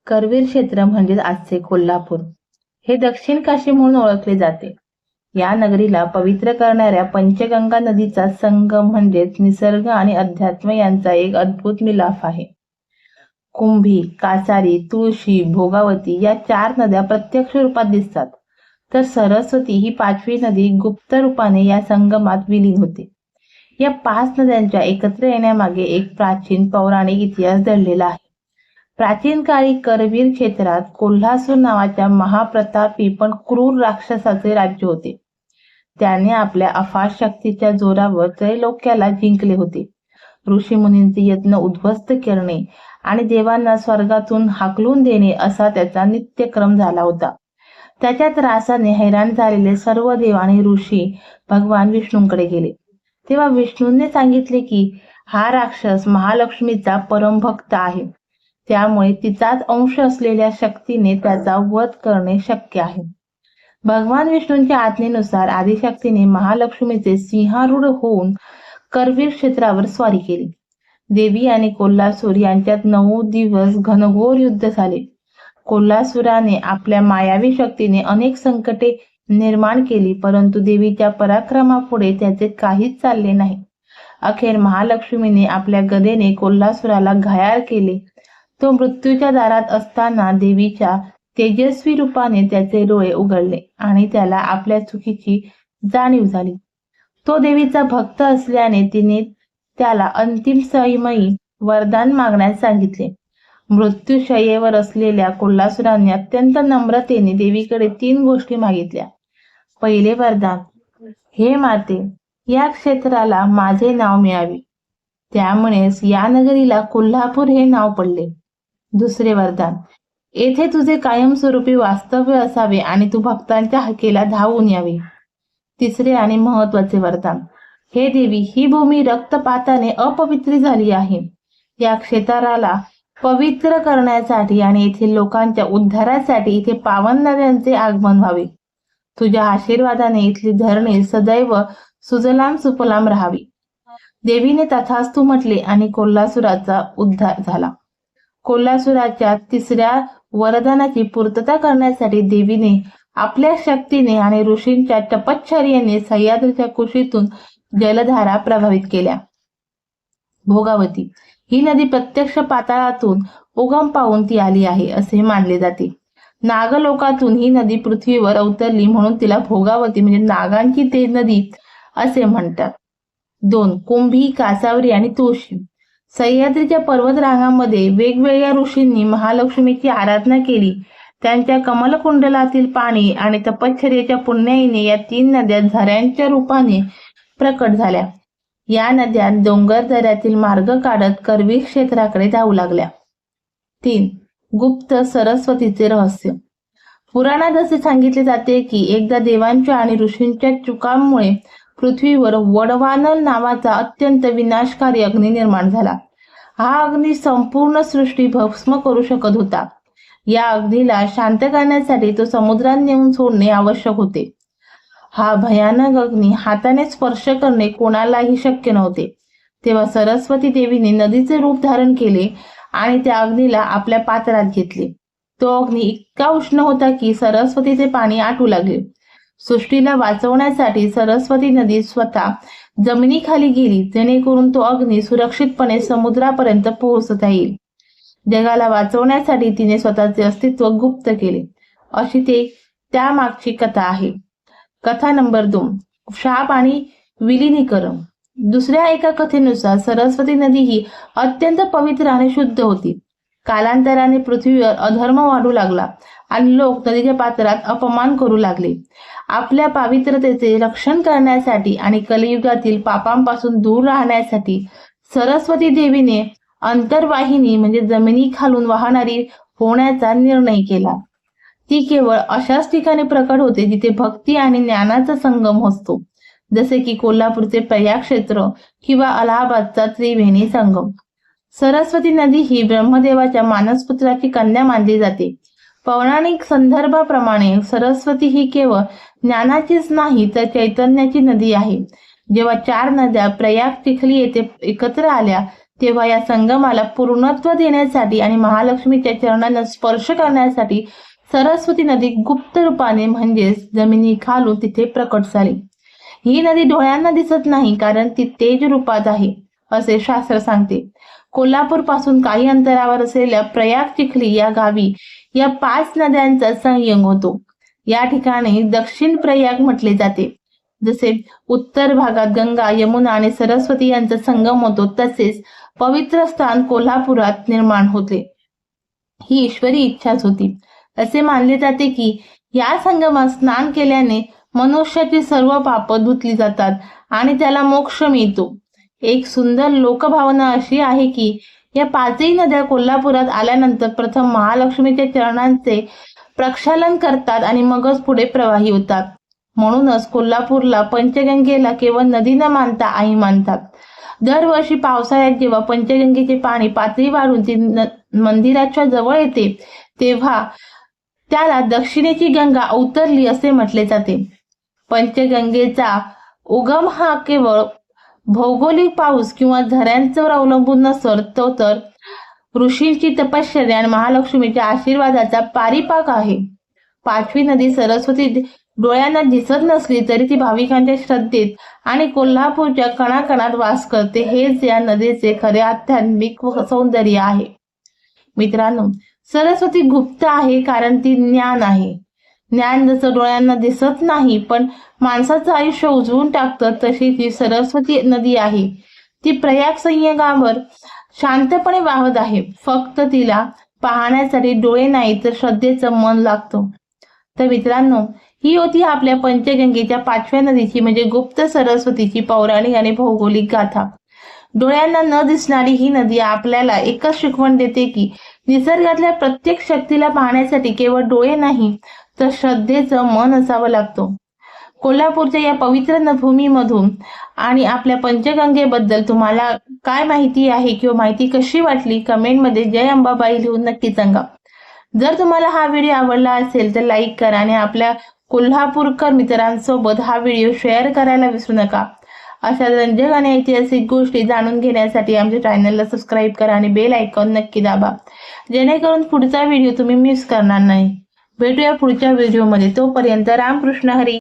करवीर क्षेत्र म्हणजेच आजचे कोल्हापूर हे दक्षिण काशी म्हणून ओळखले जाते. या नगरीला पवित्र करणाऱ्या पंचगंगा नदीचा संगम म्हणजेच निसर्ग आणि अध्यात्म यांचा एक अद्भुत मिलाफ आहे. कुंभी, कासारी, तुळशी, भोगावती या 4 नद्या प्रत्यक्ष रूपात दिसतात, तर सरस्वती ही 5वी नदी गुप्त रूपाने या संगमात विलीन होते. या 5 नद्यांच्या एकत्र येण्यामागे एक प्राचीन पौराणिक इतिहास दडलेला आहे. प्राचीन काळी करवीर क्षेत्रात कोल्हासूर नावाच्या महाप्रतापी पण क्रूर राक्षसाचे राज्य होते. त्याने आपल्या अफाट शक्तीच्या जोरावर त्रैलोक्याला जिंकले होते. ऋषीमुनींचे यत्न उद्ध्वस्त करणे आणि देवांना स्वर्गातून हाकलून देणे असा त्याचा नित्यक्रम झाला होता. त्याच्या त्रासाने हैराण झालेले सर्व देव आणि ऋषी भगवान विष्णूंकडे गेले. तेव्हा विष्णूंनी सांगितले की हा राक्षस महालक्ष्मीचा परमभक्त आहे, त्यामुळे तिचाच अंश असलेल्या शक्तीने त्याचा वध करणे शक्य आहे. भगवान विष्णूंच्या आज्ञेनुसार आदिशक्तीने महालक्ष्मीचे सिंहारूढ होऊन करवीर क्षेत्रावर स्वारी केली. देवी आणि कोल्हासूर यांच्यात 9 दिवस घनघोर युद्ध झाले. कोल्हासुराने आपल्या मायावी शक्तीने अनेक संकटे निर्माण केली, परंतु देवीच्या पराक्रमापुढे त्याचे काहीच चालले नाही. अखेर महालक्ष्मीने आपल्या गदेने कोल्हासुराला घायाळ केले. तो मृत्यूच्या दारात असताना देवीच्या तेजस्वी रूपाने त्याचे डोळे उघडले आणि त्याला आपल्या चुकीची जाणीव झाली. तो देवीचा भक्त असल्याने तिने त्याला अंतिम समयी वरदान मागण्यास सांगितले. मृत्यूशय्येवर असलेल्या कोल्हासुराने अत्यंत नम्रतेने देवीकडे 3 गोष्टी मागितल्या. पहिले वरदान, हे माते, या क्षेत्राला माझे नाव मिळावे, त्यामुळेच या नगरीला कोल्हापूर हे नाव पडले. दुसरे वरदान, येथे तुझे कायमस्वरूपी वास्तव्य असावे आणि तू भक्तांच्या हाकेला धावून यावे. तिसरे आणि महत्वाचे वरदान, हे देवी, ही भूमी रक्तपाताने अपवित्र झाली आहे. या क्षेत्राला पवित्र करण्यासाठी आणि येथील लोकांच्या उद्धारासाठी इथे पावन नद्यांचे आगमन व्हावे. तुझ्या आशीर्वादाने इथली धरणी सदैव सुजलाम सुफलाम राहावी. देवीने तथास्तु म्हटले आणि कोल्हासुराचा उद्धार झाला. कोल्हासुराच्या 3ऱ्या वरदानाची पूर्तता करण्यासाठी देवीने आपल्या शक्तीने आणि ऋषींच्या तपश्चर्येने सह्याद्रीच्या कुशीतून जलधारा प्रभावित केल्या. भोगावती ही नदी प्रत्यक्ष पाताळातून उगम पावून ती आली आहे असे मानले जाते. नागलोकातून ही नदी पृथ्वीवर अवतरली म्हणून तिला भोगावती म्हणजे नागांची ते नदी असे म्हणतात. 2. कुंभी, कासावरी आणि तुळशी. सह्याद्रीच्या पर्वतरांगांमध्ये वेगवेगळ्या ऋषींनी महालक्ष्मीची आराधना केली. त्यांच्या कमलकुंडलातील पाणी आणि तपश्चर्येच्या पुण्याईने या 3 नद्या झऱ्यांच्या रूपाने प्रकट झाल्या. या नद्या डोंगर दऱ्यातील मार्ग काढत करवीर क्षेत्राकडे जाऊ लागल्या. 3. गुप्त सरस्वतीचे रहस्य. पुराणात असे सांगितले जाते की एकदा देवांच्या आणि ऋषींच्या चुकांमुळे पृथ्वीवर वडवानल नावाचा अत्यंत विनाशकारी अग्नी निर्माण झाला. हा अग्नी संपूर्ण सृष्टी भस्म करू शकत होता. या अग्नीला शांत करण्यासाठी तो समुद्रात नेऊन सोडणे आवश्यक होते. हा भयानक अग्नी हाताने स्पर्श करणे कोणालाही शक्य नव्हते. तेव्हा सरस्वती देवीने नदीचे रूप धारण केले आणि त्या अग्नीला आपल्या पात्रात घेतले. तो अग्नी इतका उष्ण होता की सरस्वतीचे पाणी आटू लागले. सृष्टीला वाचवण्यासाठी सरस्वती नदी स्वतः जमिनीखाली गेली, जेणेकरून तो अग्नी सुरक्षितपणे समुद्रापर्यंत पोहोचता येईल. जगाला वाचवण्यासाठी तिने स्वतःचे अस्तित्व गुप्त केले, अशी त्यामागची कथा आहे. कथा नंबर 2, शाप आणि विलिनीकरण. दुसऱ्या एका कथेनुसार सरस्वती नदी ही अत्यंत पवित्र आणि शुद्ध होती. कालांतराने पृथ्वीवर अधर्म वाढू लागला आणि लोक नदीच्या पात्रात अपमान करू लागले. आपल्या पवित्रतेचे रक्षण करण्यासाठी आणि कलियुगातील पापांपासून दूर राहण्यासाठी सरस्वती देवीने अंतर्वाहिनी म्हणजे जमिनीखालून वाहणारी होण्याचा निर्णय केला. ती केवळ अशाच ठिकाणी प्रकट होते जिथे भक्ती आणि ज्ञानाचा संगम असतो, जसे की कोल्हापूरचे प्रयाग क्षेत्र किंवा अलाहाबादचा त्रिवेणी संगम. सरस्वती नदी ही ब्रह्मदेवाच्या मानसपुत्राची कन्या मानली जाते. पौराणिक संदर्भाप्रमाणे सरस्वती ही केवळ ज्ञानाचीच नाही तर चैतन्याची नदी आहे. जेव्हा 4 नद्या प्रयाग चिखली येथे एकत्र आल्या तेव्हा या संगमाला पूर्णत्व देण्यासाठी आणि महालक्ष्मीच्या चरणांना स्पर्श करण्यासाठी सरस्वती नदी गुप्त रूपाने म्हणजेच जमिनीखालून तिथे प्रकट झाली. ही नदी डोळ्यांना दिसत नाही कारण ती तेज रूपात आहे असे शास्त्र सांगते. कोल्हापूर पासून काही अंतरावर असलेल्या प्रयाग चिखली या गावी या 5 नद्यांचा संयोग होतो. या ठिकाणी दक्षिण प्रयाग म्हटले जाते. जसे उत्तर भागात गंगा, यमुना आणि सरस्वती यांचा संगम होतो, तसेच पवित्र स्थान कोल्हापुरात निर्माण होते. ही ईश्वरी इच्छाच होती. असे मानले जाते की या संगमात स्नान केल्याने मनुष्याची सर्व पापं धुतली जातात आणि त्याला मोक्ष मिळतो. एक सुंदर लोकभावना अशी आहे की या 5ही नद्या कोल्हापुरात आल्यानंतर प्रथम महालक्ष्मीच्या चरणांचे प्रक्षालन करतात आणि मगच पुढे प्रवाही होतात. म्हणूनच कोल्हापूरला पंचगंगेला केवळ नदी न मानता आई मानतात. दरवर्षी पावसाळ्यात जेव्हा पंचगंगेचे पाणी पातळी वाढून ती मंदिराच्या जवळ येते तेव्हा त्याला दक्षिणेची गंगा अवतरली असे म्हटले जाते. पंचगंगेचा उगम हा केवळ भौगोलिक पाऊस किंवा झऱ्यांवर अवलंबून नसून तो तर ऋषींची तपश्चर्या आणि महालक्ष्मीच्या आशीर्वादाचा पारिपाक आहे. 5वी नदी सरस्वती डोळ्यांना दिसत नसली तरी ती भाविकांच्या श्रद्धेत आणि कोल्हापूरच्या कणाकणात वास करते. हेच या नदीचे खरे आध्यात्मिक सौंदर्य आहे. मित्रांनो, सरस्वती गुप्त आहे कारण ती ज्ञान आहे. ज्ञान जसं डोळ्यांना दिसत नाही पण माणसाचं आयुष्य उजवून टाकतं, तशी ती सरस्वती नदी आहे. ती प्रयाग संगमावर शांतपणे वाहत आहे. फक्त तिला पाहण्यासाठी डोळे नाही तर श्रद्धेचं मन लागतं. तर मित्रांनो, ही होती आपल्या पंचगंगेच्या 5व्या नदीची म्हणजे गुप्त सरस्वतीची पौराणिक आणि भौगोलिक गाथा. डोळ्यांना न दिसणारी ही नदी आपल्याला एकच शिकवण देते की निसर्गातल्या प्रत्येक शक्तीला पाहण्यासाठी केवळ डोळे नाही तर श्रद्धेचं मन असावं लागतं. कोल्हापूरच्या या पवित्र भूमीमधून आणि आपल्या पंचगंगेबद्दल तुम्हाला काय माहिती आहे किंवा माहिती कशी वाटली कमेंटमध्ये जय अंबाबाई लिहून नक्की सांगा. जर तुम्हाला हा व्हिडिओ आवडला असेल तर लाईक करा आणि आपल्या कोल्हापूरकर मित्रांसोबत हा व्हिडिओ शेअर करायला विसरू नका. अशा रंजक आणि ऐतिहासिक गोष्टी जाणून घेण्यासाठी आमच्या चॅनलला सबस्क्राईब करा आणि बेल आयकॉन नक्की दाबा, जेणेकरून पुढचा व्हिडिओ तुम्ही मिस करणार नाही. भेटूया पुढच्या व्हिडिओमध्ये. तोपर्यंत रामकृष्ण हरी.